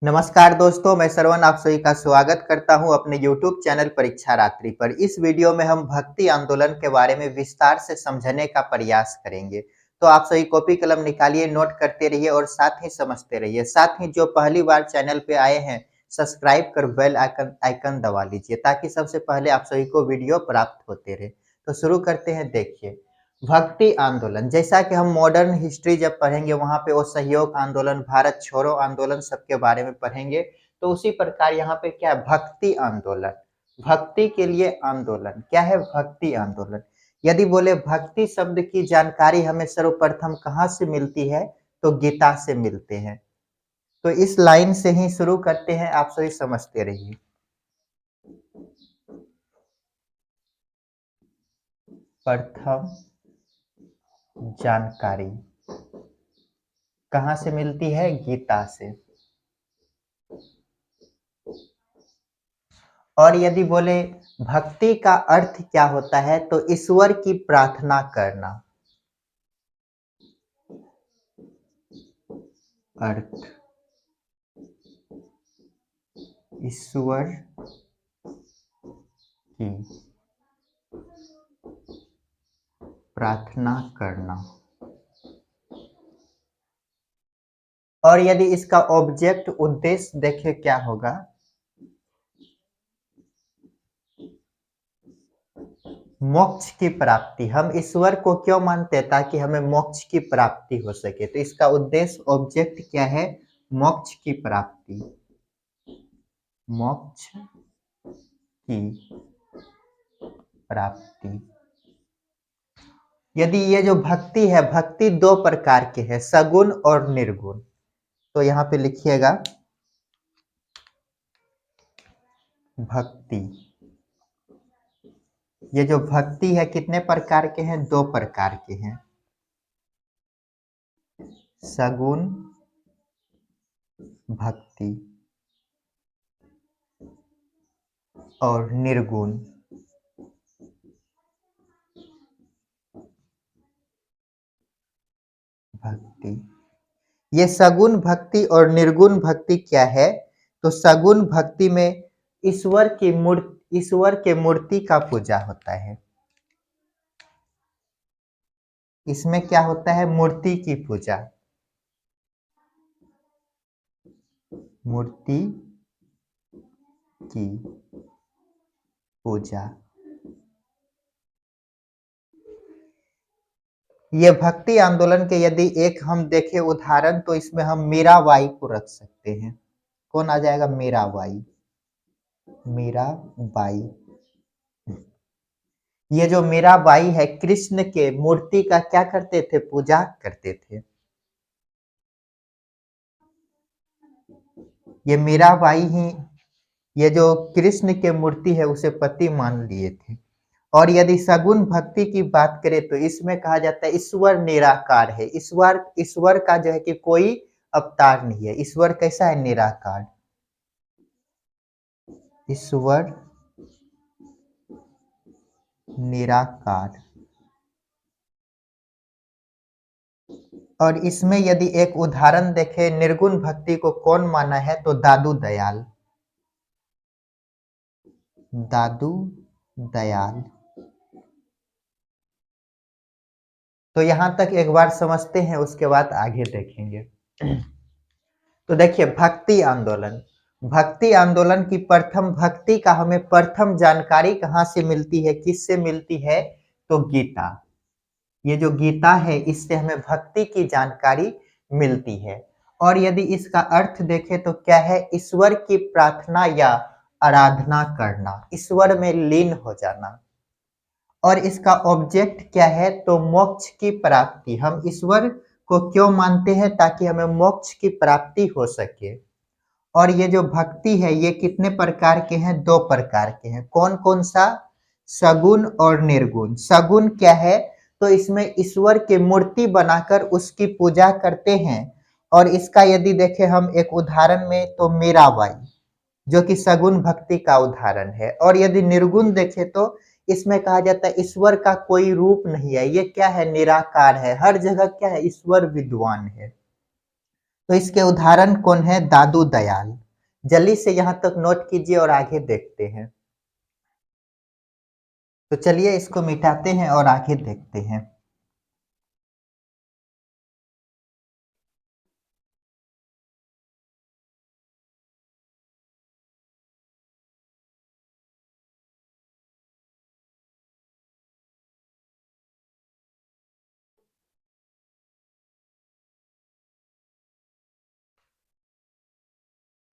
नमस्कार दोस्तों, मैं श्रवण आप सभी का स्वागत करता हूं अपने YouTube चैनल परीक्षा रात्रि पर। इस वीडियो में हम भक्ति आंदोलन के बारे में विस्तार से समझने का प्रयास करेंगे। तो आप सभी कॉपी कलम निकालिए, नोट करते रहिए और साथ ही समझते रहिए। साथ ही जो पहली बार चैनल पे आए हैं, सब्सक्राइब कर बेल आइकन आइकन दबा लीजिए ताकि सबसे पहले आप सभी को वीडियो प्राप्त होते रहे। तो शुरू करते हैं। देखिए, भक्ति आंदोलन जैसा कि हम मॉडर्न हिस्ट्री जब पढ़ेंगे वहां पे वो सहयोग आंदोलन, भारत छोड़ो आंदोलन सबके बारे में पढ़ेंगे। तो उसी प्रकार यहाँ पे क्या है, भक्ति आंदोलन, भक्ति के लिए आंदोलन। क्या है भक्ति आंदोलन? यदि बोले भक्ति शब्द की जानकारी हमें सर्वप्रथम कहाँ से मिलती है, तो गीता से मिलते हैं। तो इस लाइन से ही शुरू करते हैं, आप सभी समझते रहिए। प्रथम जानकारी कहाँ से मिलती है? गीता से। और यदि बोले भक्ति का अर्थ क्या होता है, तो ईश्वर की प्रार्थना करना। अर्थ ईश्वर की प्रार्थना करना। और यदि इसका ऑब्जेक्ट उद्देश्य देखे क्या होगा, मोक्ष की प्राप्ति। हम ईश्वर को क्यों मानते हैं? ताकि हमें मोक्ष की प्राप्ति हो सके। तो इसका उद्देश्य ऑब्जेक्ट क्या है? मोक्ष की प्राप्ति। मोक्ष की प्राप्ति। यदि ये जो भक्ति है, भक्ति दो प्रकार के हैं, सगुण और निर्गुण। तो यहाँ पे लिखिएगा भक्ति। ये जो भक्ति है कितने प्रकार के हैं? दो प्रकार के हैं, सगुण भक्ति और निर्गुण भक्ति। ये सगुण भक्ति और निर्गुण भक्ति क्या है? तो सगुण भक्ति में ईश्वर के मूर्ति का पूजा होता है। इसमें क्या होता है? मूर्ति की पूजा। मूर्ति की पूजा। ये भक्ति आंदोलन के यदि एक हम देखें उदाहरण, तो इसमें हम मीराबाई को रख सकते हैं। कौन आ जाएगा? मीराबाई। मीराबाई। ये जो मीराबाई है, कृष्ण के मूर्ति का क्या करते थे? पूजा करते थे। ये मीराबाई ही ये जो कृष्ण के मूर्ति है उसे पति मान लिए थे। और यदि सगुण भक्ति की बात करें तो इसमें कहा जाता है ईश्वर निराकार है। ईश्वर का जो है कि कोई अवतार नहीं है। ईश्वर कैसा है? निराकार। ईश्वर निराकार। और इसमें यदि एक उदाहरण देखें निर्गुण भक्ति को कौन माना है, तो दादू दयाल। दादू दयाल। तो यहां तक एक बार समझते हैं, उसके बाद आगे देखेंगे। तो देखिए, भक्ति आंदोलन की प्रथम भक्ति का हमें प्रथम जानकारी कहाँ से मिलती है, किससे मिलती है? तो गीता। ये जो गीता है इससे हमें भक्ति की जानकारी मिलती है। और यदि इसका अर्थ देखें तो क्या है? ईश्वर की प्रार्थना या आराधना करना, ईश्वर में लीन हो जाना। और इसका ऑब्जेक्ट क्या है? तो मोक्ष की प्राप्ति। हम ईश्वर को क्यों मानते हैं? ताकि हमें मोक्ष की प्राप्ति हो सके। और ये जो भक्ति है ये कितने प्रकार के हैं? दो प्रकार के हैं। कौन कौन सा? सगुण और निर्गुण। सगुण क्या है? तो इसमें ईश्वर की मूर्ति बनाकर उसकी पूजा करते हैं। और इसका यदि देखें हम एक उदाहरण में, तो मीराबाई जो कि सगुण भक्ति का उदाहरण है। और यदि निर्गुण देखें तो इसमें कहा जाता है ईश्वर का कोई रूप नहीं है। ये क्या है? निराकार है। हर जगह क्या है? ईश्वर विद्वान है। तो इसके उदाहरण कौन है? दादू दयाल। जल्दी से यहाँ तक नोट कीजिए और आगे देखते हैं। तो चलिए इसको मिटाते हैं और आगे देखते हैं।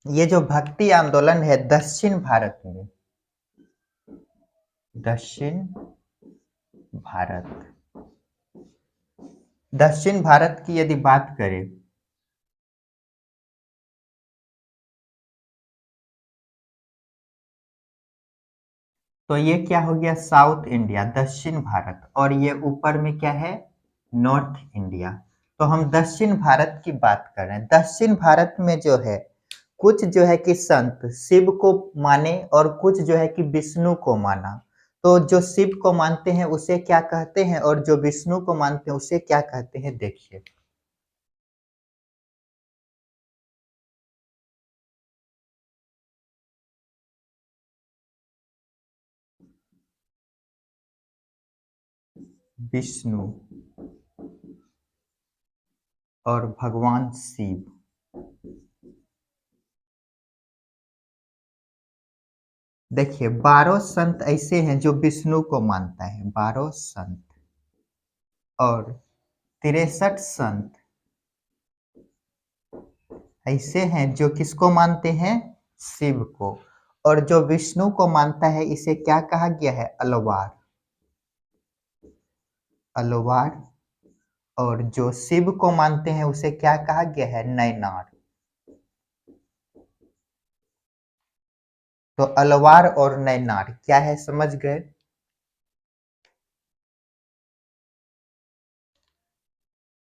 ये जो भक्ति आंदोलन है दक्षिण भारत दक्षिण भारत की यदि बात करें तो ये क्या हो गया? साउथ इंडिया, दक्षिण भारत। और ये ऊपर में क्या है? North India. तो हम दक्षिण भारत की बात कर रहे हैं। दक्षिण भारत में जो है कुछ जो है कि संत शिव को माने और कुछ जो है कि विष्णु को माना। तो जो शिव को मानते हैं उसे क्या कहते हैं और जो विष्णु को मानते हैं उसे क्या कहते हैं? देखिए, विष्णु और भगवान शिव। देखिए, 12 संत ऐसे हैं जो विष्णु को मानता है, 12 संत। और 63 संत ऐसे हैं जो किसको मानते हैं? शिव को। और जो विष्णु को मानता है इसे क्या कहा गया है? अलवार। अलवार। और जो शिव को मानते हैं उसे क्या कहा गया है? नैनार। तो अलवार और नैनार क्या है, समझ गए?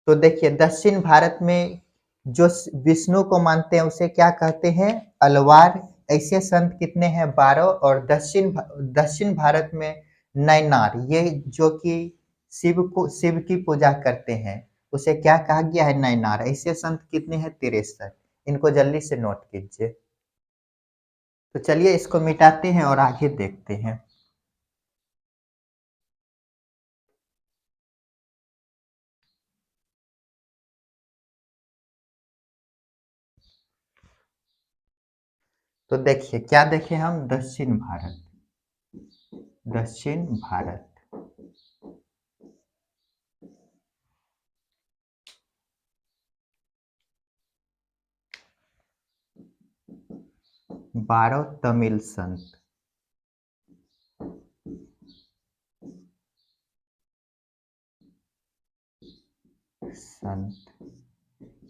तो देखिए, दक्षिण भारत में जो विष्णु को मानते हैं उसे क्या कहते हैं? अलवार। ऐसे संत कितने हैं? 12। और दक्षिण भारत में नैनार, ये जो कि शिव की पूजा करते हैं उसे क्या कहा गया है? नैनार। ऐसे संत कितने हैं? 63। इनको जल्दी से नोट कीजिए। तो चलिए इसको मिटाते हैं और आगे देखते हैं। तो देखिए क्या देखें हम? दक्षिण भारत 12 तमिल संत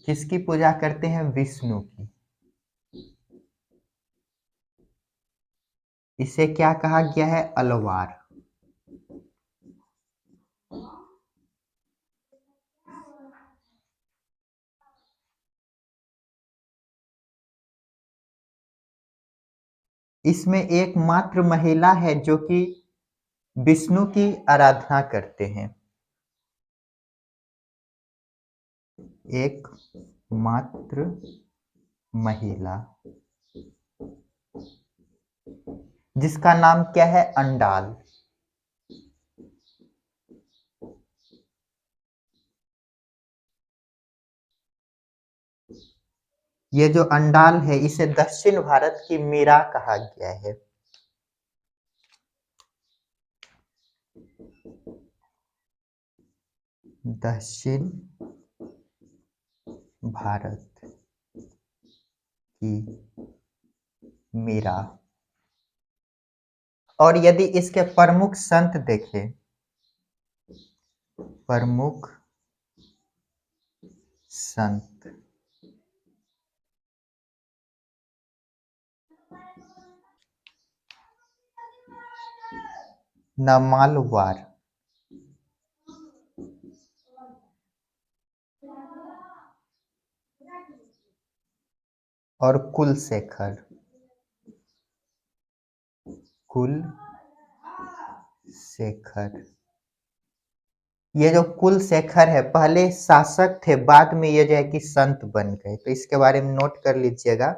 किसकी पूजा करते हैं? विष्णु की। इसे क्या कहा गया है? अलवार। इसमें एकमात्र महिला है जो कि विष्णु की आराधना करते हैं। एक मात्र महिला जिसका नाम क्या है? अंडाल। ये जो अंडाल है इसे दक्षिण भारत की मीरा कहा गया है। दक्षिण भारत की मीरा। और यदि इसके प्रमुख संत देखें, प्रमुख संत नमालवार और कुलशेखर। कुलशेखर ये जो कुलशेखर है पहले शासक थे, बाद में ये जो है कि संत बन गए, तो इसके बारे में नोट कर लीजिएगा।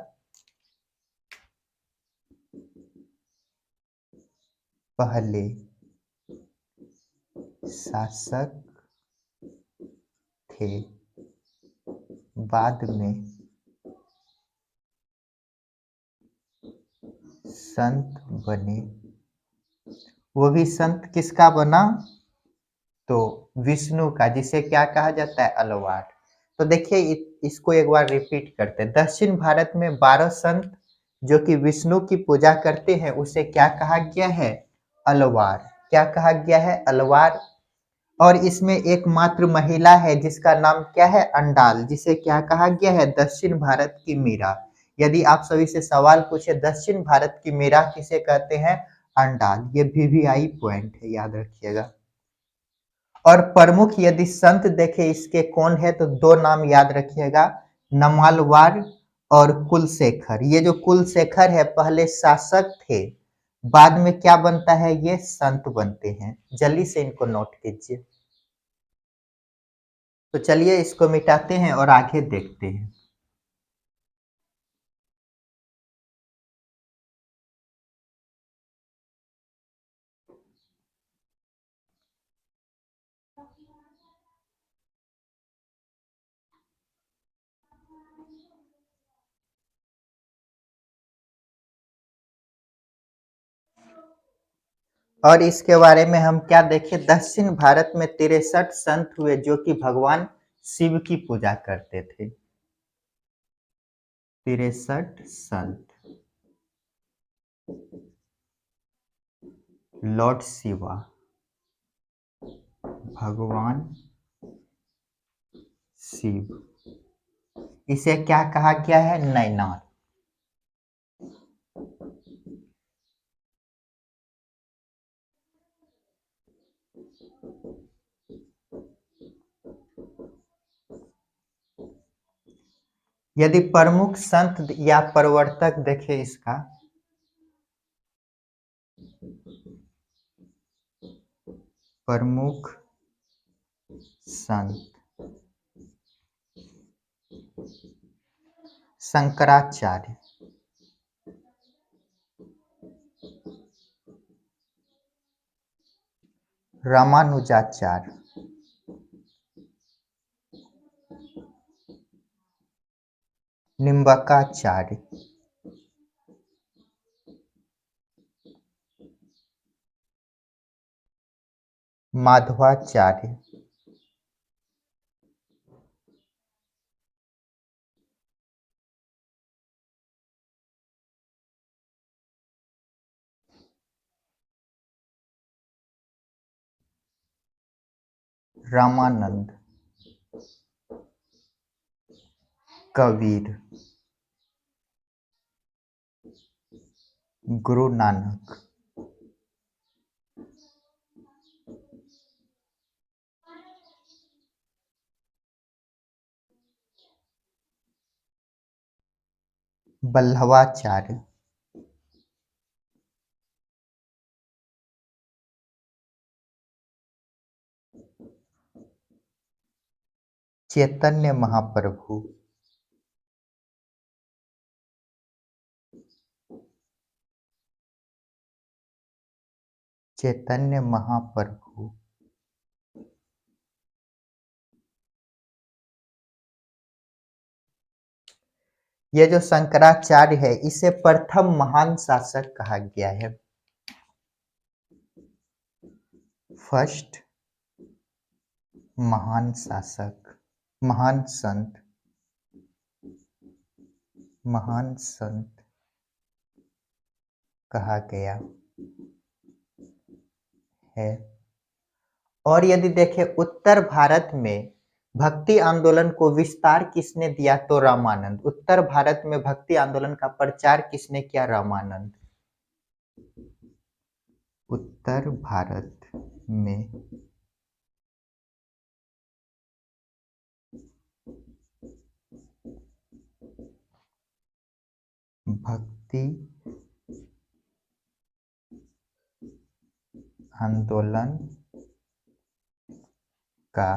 पहले शासक थे, बाद में संत बने। वो भी संत किसका बना? तो विष्णु का, जिसे क्या कहा जाता है? अलवार। तो देखिए इसको एक बार रिपीट करते हैं। दक्षिण भारत में 12 संत जो कि विष्णु की पूजा करते हैं उसे क्या कहा गया है? अलवार। क्या कहा गया है? अलवार। और इसमें एकमात्र महिला है जिसका नाम क्या है? अंडाल, जिसे क्या कहा गया है? दक्षिण भारत की मीरा। यदि आप सभी से सवाल पूछे दक्षिण भारत की मीरा किसे कहते हैं? अंडाल। ये वीवीआई पॉइंट है, याद रखिएगा। और प्रमुख यदि संत देखे इसके कौन है तो दो नाम याद रखिएगा, नमालवार और कुलशेखर। ये जो कुलशेखर है पहले शासक थे, बाद में क्या बनता है? ये संत बनते हैं। जल्दी से इनको नोट कीजिए। तो चलिए इसको मिटाते हैं और आगे देखते हैं। और इसके बारे में हम क्या देखें? दक्षिण भारत में 63 संत हुए जो कि भगवान शिव की पूजा करते थे। 63 संत लॉर्ड शिवा, भगवान शिव। इसे क्या कहा गया है? नैनार। यदि प्रमुख संत या प्रवर्तक देखे इसका, प्रमुख संत शंकराचार्य, रामानुजाचार्य, निम्बकाचार्य, माधवाचार्य, रामानंद, कबीर, गुरु नानक, वल्लभाचार्य, चैतन्य महाप्रभु, चैतन्य महाप्रभु। ये जो शंकराचार्य है इसे प्रथम महान शासक कहा गया है। फर्स्ट महान शासक, महान संत, महान संत कहा गया है। और यदि देखें उत्तर भारत में भक्ति आंदोलन को विस्तार किसने दिया? तो रामानंद। उत्तर भारत में भक्ति आंदोलन का प्रचार किसने किया? रामानंद। उत्तर भारत में भक्ति आंदोलन का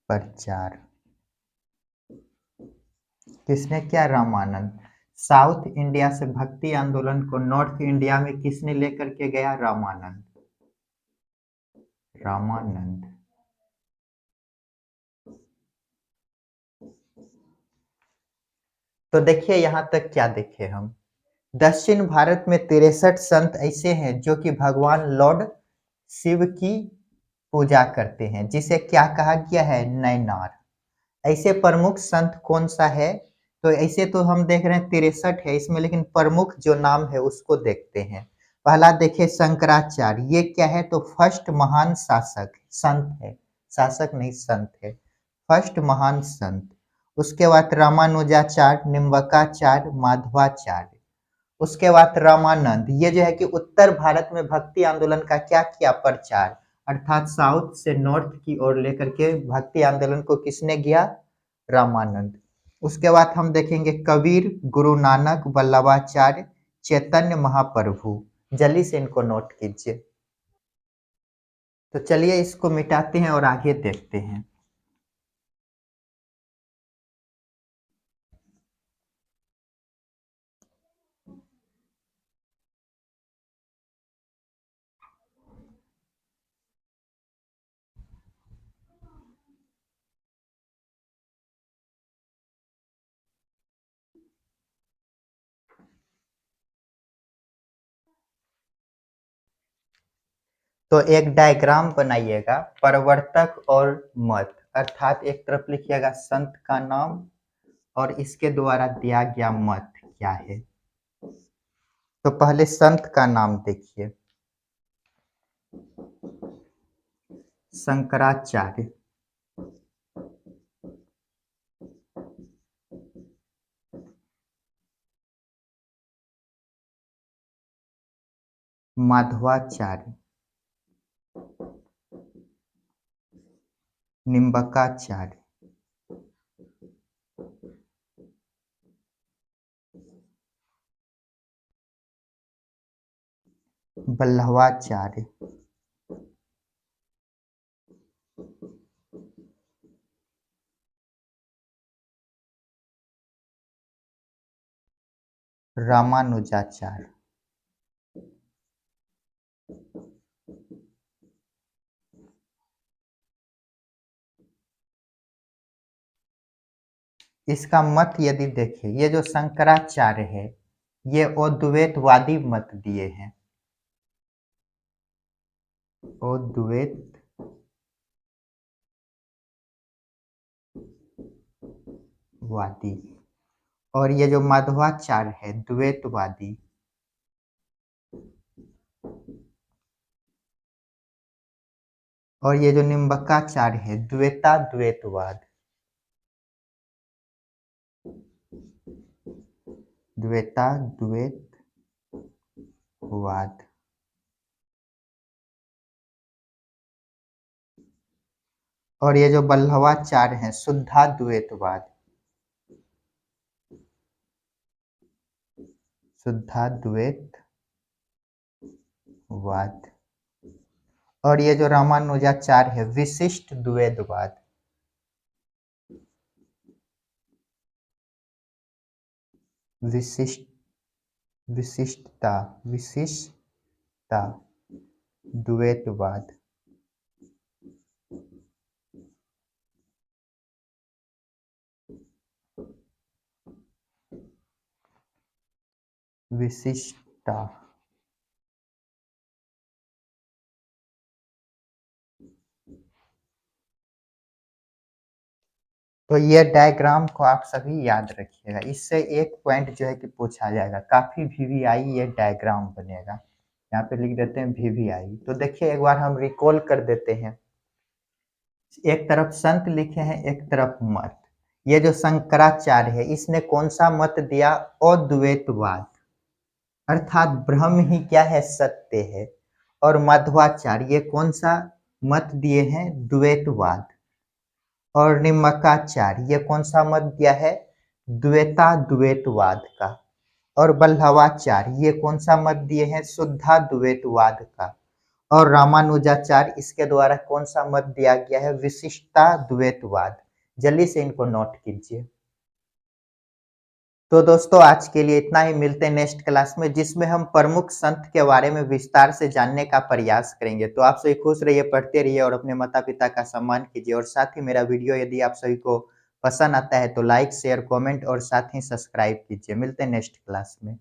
प्रचार किसने किया? रामानंद। साउथ इंडिया से भक्ति आंदोलन को नॉर्थ इंडिया में किसने लेकर के गया? रामानंद। रामानंद। तो देखिए यहां तक क्या देखे हम, दक्षिण भारत में 63 संत ऐसे हैं जो कि भगवान लॉर्ड शिव की पूजा करते हैं, जिसे क्या कहा गया है? नैनार। ऐसे प्रमुख संत कौन सा है? तो ऐसे तो हम देख रहे हैं 63 है इसमें, लेकिन प्रमुख जो नाम है उसको देखते हैं। पहला देखिए शंकराचार्य, ये क्या है? तो फर्स्ट महान शासक संत है, शासक नहीं संत है, फर्स्ट महान संत। उसके बाद रामानुजाचार्य, निम्बकाचार्य, माधवाचार्य। उसके बाद रामानंद, ये जो है कि उत्तर भारत में भक्ति आंदोलन का क्या किया? प्रचार, अर्थात साउथ से नॉर्थ की ओर लेकर के भक्ति आंदोलन को किसने किया? रामानंद। उसके बाद हम देखेंगे कबीर, गुरु नानक, वल्लभाचार्य, चैतन्य महाप्रभु। जल्दी से इनको नोट कीजिए। तो चलिए इसको मिटाते हैं और आगे देखते हैं। तो एक डायग्राम बनाइएगा, प्रवर्तक और मत, अर्थात एक तरफ लिखिएगा संत का नाम और इसके द्वारा दिया गया मत क्या है। तो पहले संत का नाम देखिए, शंकराचार्य, माधवाचार्य, निम्बकाचार्य, वल्लभाचार्य, रामानुजाचार्य। इसका मत यदि देखें, ये जो शंकराचार्य है ये अद्वैतवादी मत दिए हैं, अद्वैतवादी। और ये जो माधवाचार्य है द्वैतवादी। और ये जो निम्बकाचार्य है द्वैतवाद। द्वैतवाद। और ये जो वल्लभाचार्य है शुद्धाद्वैतवाद। शुद्धाद्वैतवाद। और ये जो रामानुजाचार्य है विशिष्ट द्वैतवाद। विशिष्टता द्वैतवाद। विशिष्टता। तो ये डायग्राम को आप सभी याद रखिएगा, इससे एक पॉइंट जो है कि पूछा जाएगा, काफी वीवीआई ये डायग्राम बनेगा। यहाँ पे लिख देते हैं वीवीआई। तो देखिए एक बार हम रिकॉल कर देते हैं, एक तरफ संत लिखे हैं एक तरफ मत। ये जो शंकराचार्य है इसने कौन सा मत दिया? अद्वैतवाद, अर्थात ब्रह्म ही क्या है? सत्य है। और माधवाचार्य ये कौन सा मत दिए हैं? द्वैतवाद। और निम्बकाचार्य ये कौन सा मत दिया है? द्वैतवाद का। और वल्लभाचार्य ये कौन सा मत दिए हैं? शुद्धाद्वैतवाद का। और रामानुजाचार्य, इसके द्वारा कौन सा मत दिया गया है? विशिष्टा द्वैतवाद। जल्दी से इनको नोट कीजिए। तो दोस्तों आज के लिए इतना ही, मिलते हैं नेक्स्ट क्लास में जिसमें हम प्रमुख संत के बारे में विस्तार से जानने का प्रयास करेंगे। तो आप सभी खुश रहिए, पढ़ते रहिए और अपने माता पिता का सम्मान कीजिए। और साथ ही मेरा वीडियो यदि आप सभी को पसंद आता है तो लाइक शेयर कमेंट और साथ ही सब्सक्राइब कीजिए। मिलते हैं नेक्स्ट क्लास में।